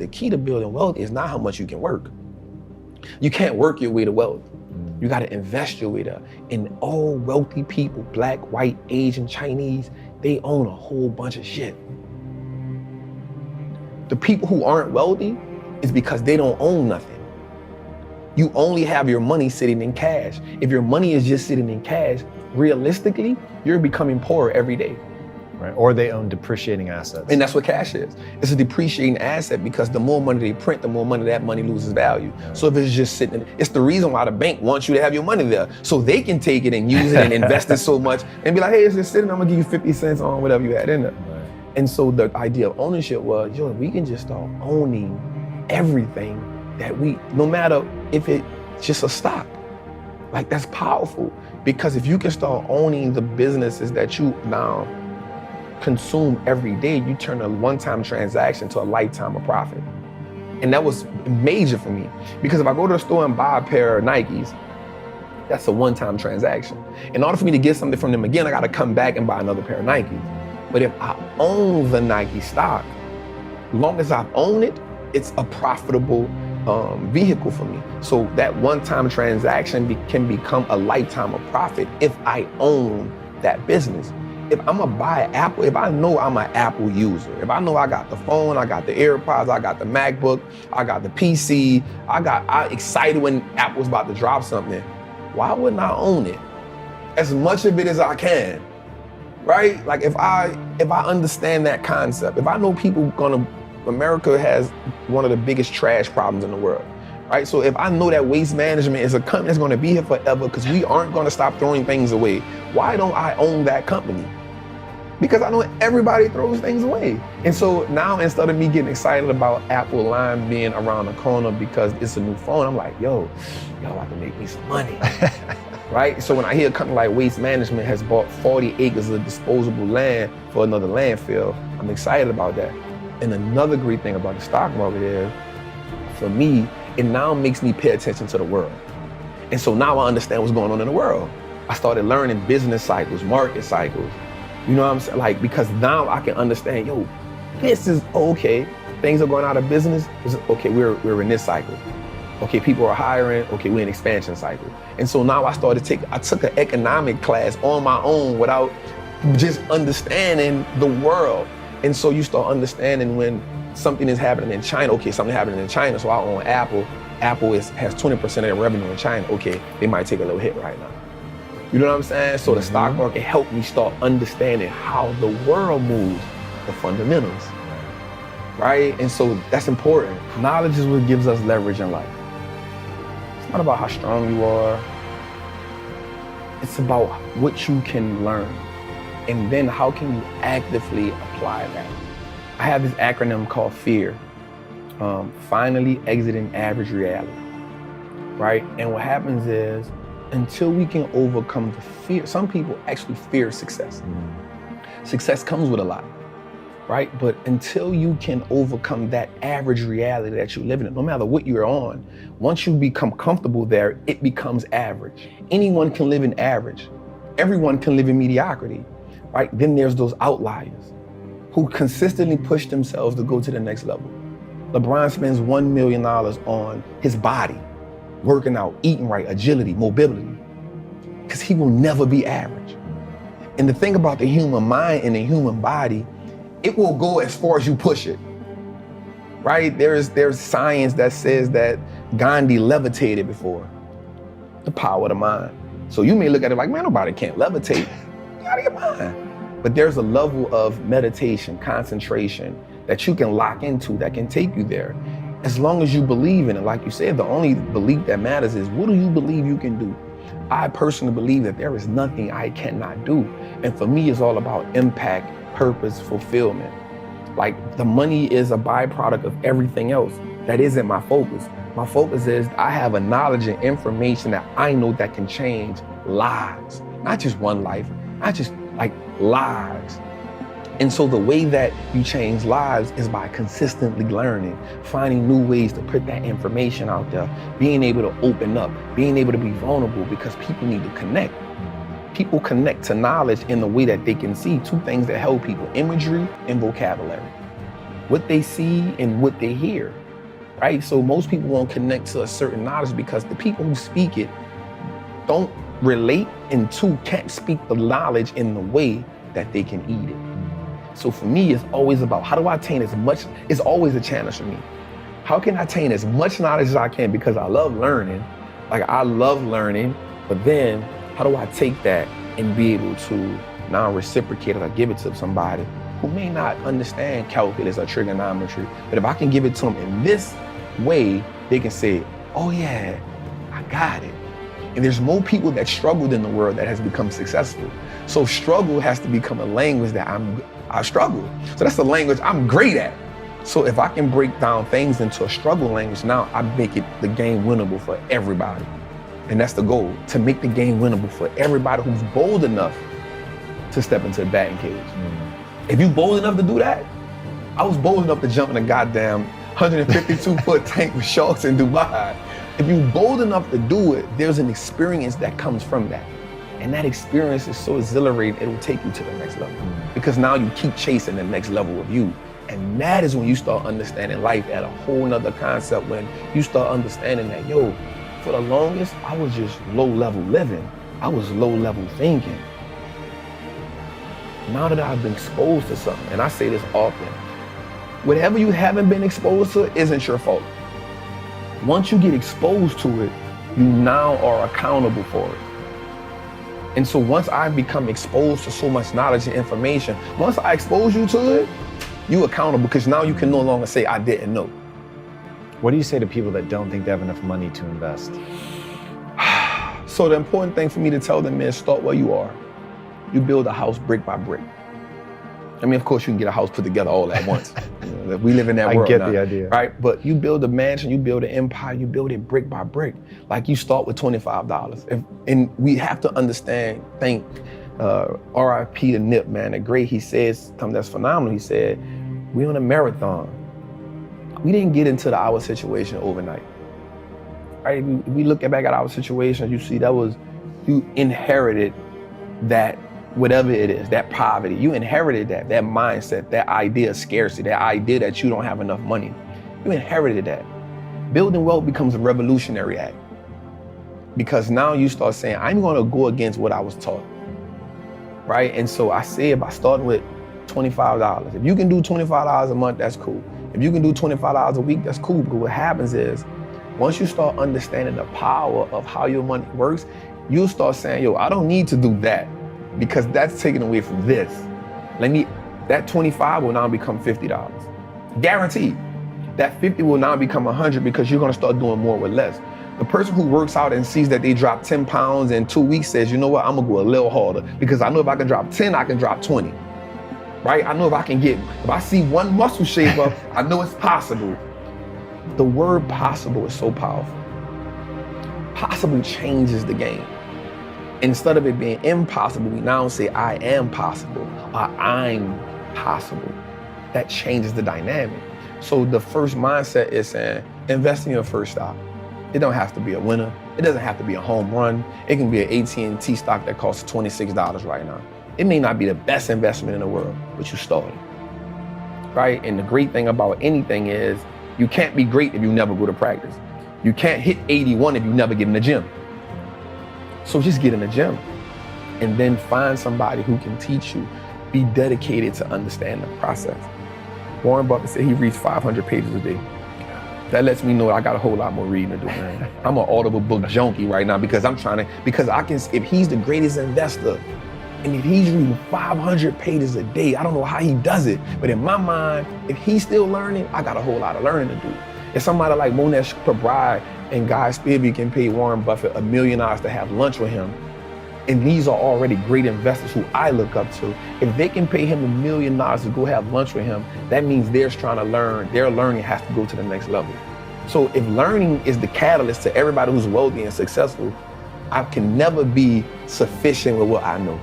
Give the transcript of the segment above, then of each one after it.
key to building wealth is not how much you can work. You can't work your way to wealth. You gotta invest your way there. And all wealthy people, black, white, Asian, Chinese, they own a whole bunch of shit. The people who aren't wealthy is because they don't own nothing. You only have your money sitting in cash. If your money is just sitting in cash, realistically, you're becoming poorer every day. Right. Or they own depreciating assets. And that's what cash is. It's a depreciating asset because the more money they print, the more money that money loses value. Right. So if it's just sitting, it's the reason why the bank wants you to have your money there. So they can take it and use it and invest it so much and be like, hey, it's just sitting, I'm gonna give you 50 cents on whatever you had in there. Right. And so the idea of ownership was, yo, we can just start owning everything that no matter if it's just a stock. Like, that's powerful. Because if you can start owning the businesses that you now consume every day, you turn a one-time transaction to a lifetime of profit. And that was major for me. Because if I go to the store and buy a pair of Nikes, that's a one-time transaction. In order for me to get something from them again, I gotta come back and buy another pair of Nikes. But if I own the Nike stock, as long as I own it, it's a profitable vehicle for me. So that one-time transaction can become a lifetime of profit if I own that business. If I'm gonna buy an Apple, if I know I'm an Apple user, if I know I got the phone, I got the AirPods, I got the MacBook, I got the PC, I'm excited when Apple's about to drop something, why wouldn't I own it? As much of it as I can, right? Like if I understand that concept, if I know America has one of the biggest trash problems in the world, right? So if I know that Waste Management is a company that's gonna be here forever because we aren't gonna stop throwing things away, why don't I own that company? Because I know everybody throws things away. And so now, instead of me getting excited about Apple line being around the corner because it's a new phone, I'm like, yo, y'all about to make me some money, right? So when I hear a company like Waste Management has bought 40 acres of disposable land for another landfill, I'm excited about that. And another great thing about the stock market is, for me, it now makes me pay attention to the world. And so now I understand what's going on in the world. I started learning business cycles, market cycles. You know what I'm saying? Like, because now I can understand, yo, this is okay. Things are going out of business. Okay, we're in this cycle. Okay, people are hiring. Okay, we're in expansion cycle. And so now I took an economic class on my own without just understanding the world. And so you start understanding when something is happening in China. Okay, something happening in China, so I own Apple. Apple has 20% of their revenue in China. Okay, they might take a little hit right now. You know what I'm saying? So the stock market helped me start understanding how the world moves, the fundamentals, right? And so that's important. Knowledge is what gives us leverage in life. It's not about how strong you are. It's about what you can learn. And then how can you actively apply that? I have this acronym called FEAR. Finally exiting average reality, right? And what happens is, until we can overcome the fear, some people actually fear success. Success comes with a lot, right? But until you can overcome that average reality that you're living in, no matter what you're on, once you become comfortable there, it becomes average. Anyone can live in average. Everyone can live in mediocrity, right? Then there's those outliers who consistently push themselves to go to the next level. LeBron spends $1 million on his body, working out, eating right, agility, mobility, because he will never be average. And the thing about the human mind and the human body, it will go as far as you push it, right? There's science that says that Gandhi levitated before. The power of the mind. So you may look at it like, man, nobody can't levitate. You out of your mind. But there's a level of meditation, concentration that you can lock into that can take you there. As long as you believe in it. Like you said, the only belief that matters is, what do you believe you can do? I personally believe that there is nothing I cannot do. And for me, it's all about impact, purpose, fulfillment. Like, the money is a byproduct of everything else. That isn't my focus. My focus is I have a knowledge and information that I know that can change lives. Not just one life, not just like lives. And so the way that you change lives is by consistently learning, finding new ways to put that information out there, being able to open up, being able to be vulnerable, because people need to connect. People connect to knowledge in the way that they can see two things that help people: imagery and vocabulary. what they see and what they hear, right? So most people won't connect to a certain knowledge because the people who speak it don't relate, and two, can't speak the knowledge in the way that they can eat it. So for me, it's always about how do I attain as much, it's always a challenge for me. How can I attain as much knowledge as I can, because I love learning, but then how do I take that and be able to now reciprocate it or give it to somebody who may not understand calculus or trigonometry, but if I can give it to them in this way, they can say, oh yeah, I got it. And there's more people that struggled in the world that has become successful. So struggle has to become a language that I struggle. So that's the language I'm great at. So if I can break down things into a struggle language, now I make it the game winnable for everybody. And that's the goal, to make the game winnable for everybody who's bold enough to step into the batting cage. If you bold enough to do that, I was bold enough to jump in a goddamn 152-foot tank with sharks in Dubai. If you're bold enough to do it, there's an experience that comes from that. And that experience is so exhilarating, it will take you to the next level. Because now you keep chasing the next level of you. And that is when you start understanding life at a whole nother concept, when you start understanding that, yo, for the longest, I was just low-level living. I was low-level thinking. Now that I've been exposed to something, and I say this often, whatever you haven't been exposed to isn't your fault. Once you get exposed to it, you now are accountable for it. And so once I become exposed to so much knowledge and information, once I expose you to it, you're accountable, because now you can no longer say, I didn't know. What do you say to people that don't think they have enough money to invest? So the important thing for me to tell them is start where you are. You build a house brick by brick. I mean, of course, you can get a house put together all at once. You know, we live in that world now. I get the idea. Right? But you build a mansion, you build an empire, you build it brick by brick. Like you start with $25. And we have to understand, think, RIP to Nip, man, the great, he says something that's phenomenal. He said, we on a marathon. We didn't get into our situation overnight. Right? If we look back at our situation, you see you inherited that, whatever it is, that poverty, you inherited that mindset, that idea of scarcity, that idea that you don't have enough money. You inherited that. Building wealth becomes a revolutionary act, because now you start saying, I'm gonna go against what I was taught, right? And so I say, by starting with $25, if you can do $25 a month, that's cool. If you can do $25 a week, that's cool. But what happens is, once you start understanding the power of how your money works, you'll start saying, yo, I don't need to do that, because that's taken away from this. That 25 will now become $50. Guaranteed. That 50 will now become 100, because you're gonna start doing more with less. The person who works out and sees that they drop 10 pounds in 2 weeks says, you know what, I'm gonna go a little harder, because I know if I can drop 10, I can drop 20. Right? I know if I see one muscle shape up, I know it's possible. The word possible is so powerful. Possible changes the game. Instead of it being impossible, we now say I am possible, or I'm possible. That changes the dynamic. So the first mindset is saying, invest in your first stock. It don't have to be a winner. It doesn't have to be a home run. It can be an AT&T stock that costs $26 right now. It may not be the best investment in the world, but you started, right? And the great thing about anything is you can't be great if you never go to practice. You can't hit 81 if you never get in the gym. So just get in the gym and then find somebody who can teach you. Be dedicated to understand the process. Warren Buffett said he reads 500 pages a day. That lets me know I got a whole lot more reading to do, man. I'm an audible book junkie right now, because if he's the greatest investor, and if he's reading 500 pages a day, I don't know how he does it, but in my mind, if he's still learning, I got a whole lot of learning to do. If somebody like Monesh Pabrai and Guy Spivey can pay Warren Buffett $1 million to have lunch with him, and these are already great investors who I look up to, if they can pay him $1 million to go have lunch with him, that means they're trying to learn. Their learning has to go to the next level. So if learning is the catalyst to everybody who's wealthy and successful, I can never be sufficient with what I know.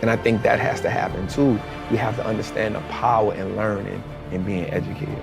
And I think that has to happen too. We have to understand the power in learning and being educated.